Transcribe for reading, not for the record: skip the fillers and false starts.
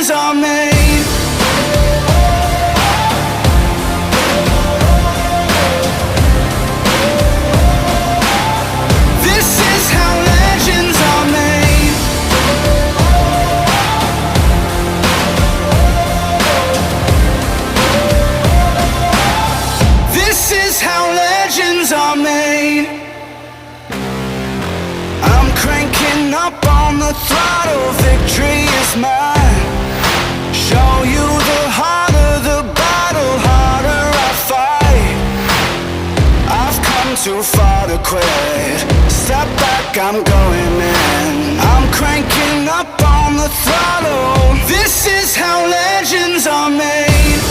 are made. This is how legends are made. This is how legends are made. I'm cranking up on the throttle, victory is mine. Show you the harder the battle, harder I fight. I've come too far to quit. Step back, I'm going in. I'm cranking up on the throttle. This is how legends are made.